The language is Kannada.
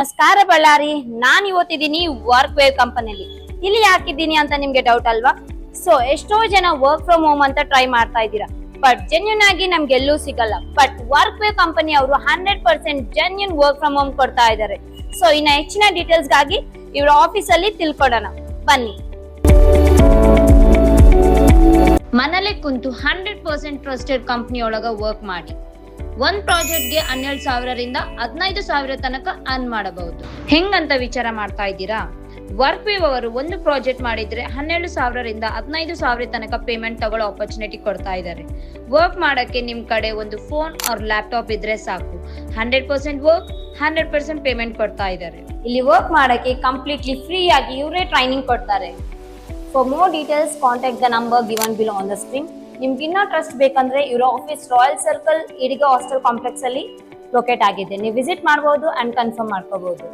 ನಮಸ್ಕಾರ ಬಳ್ಳಾರಿ. ನಾನು ಇವತ್ತಿದ್ದೀನಿ ವರ್ಕ್ ವೇವ್ ಕಂಪನಿಯಲ್ಲಿ. ಇಲ್ಲಿ ಯಾಕಿದ್ದೀನಿ ಅಂತ ನಿಮ್ಗೆ ಡೌಟ್ ಅಲ್ವಾ? ಸೊ ಎಷ್ಟೋ ಜನ ವರ್ಕ್ ಫ್ರಮ್ ಹೋಮ್ ಅಂತ ಟ್ರೈ ಮಾಡ್ತಾ ಇದ್ದೀರಾ, ಬಟ್ ಜೆನ್ಯೂನ್ ಆಗಿ ನಮ್ಗೆ ಎಲ್ಲೂ ಸಿಗಲ್ಲ. ಬಟ್ ವರ್ಕ್ ವೇವ್ ಕಂಪನಿ ಅವರು 100% ಜೆನ್ಯೂನ್ ವರ್ಕ್ ಫ್ರಮ್ ಹೋಮ್ ಕೊಡ್ತಾ ಇದ್ದಾರೆ. ಸೊ ಇನ್ನ ಹೆಚ್ಚಿನ ಡೀಟೇಲ್ಸ್ ಗಾಗಿ ಇವರ ಆಫೀಸ್ ಅಲ್ಲಿ ತಿಳ್ಕೊಡೋಣ ಬನ್ನಿ. ಮನೇಲೆ ಕುಂತು 100% ಟ್ರಸ್ಟೆಡ್ ಕಂಪನಿ ಒಳಗ ವರ್ಕ್ ಮಾಡಿ ಒಂದ್ ಪ್ರಾಜೆಕ್ಟ್ಗೆ 12,000ರಿಂದ 15,000 ತನಕ ಅರ್ನ್ ಮಾಡಬಹುದು. ಹೆಂಗಂತ ವಿಚಾರ ಮಾಡ್ತಾ ಇದ್ದೀರಾ? ವರ್ಕ್ ವೇವ್ ಅವರು ಒಂದು ಪ್ರಾಜೆಕ್ಟ್ ಮಾಡಿದ್ರೆ 12,000ರಿಂದ 15,000 ತನಕ ಪೇಮೆಂಟ್ ತಗೊಳ್ಳೋ ಆಪರ್ಚುನಿಟಿ ಕೊಡ್ತಾ ಇದ್ದಾರೆ. ವರ್ಕ್ ಮಾಡಕ್ಕೆ ನಿಮ್ ಕಡೆ ಒಂದು ಫೋನ್ ಆರ್ ಲ್ಯಾಪ್ಟಾಪ್ ಇದ್ರೆ ಸಾಕು. 100% ವರ್ಕ್, 100% ಪೇಮೆಂಟ್ ಕೊಡ್ತಾ ಇದ್ದಾರೆ. ಇಲ್ಲಿ ವರ್ಕ್ ಮಾಡಕ್ಕೆ ಕಂಪ್ಲೀಟ್ಲಿ ಫ್ರೀ ಆಗಿ ಇವರೇ ಟ್ರೈನಿಂಗ್ ಕೊಡ್ತಾರೆ. For more details contact the number given below on the screen. ನಿಮ್ಗೆ ಇನ್ನೂ ಟ್ರಸ್ಟ್ ಬೇಕಂದ್ರೆ ಇವರ office royal circle Ediga hostel complex ಅಲ್ಲಿ ಲೊಕೇಟ್ ಆಗಿದೆ. ನೀವು ವಿಸಿಟ್ ಮಾಡಬಹುದು ಅಂಡ್ ಕನ್ಫರ್ಮ್ ಮಾಡ್ಕೋಬಹುದು.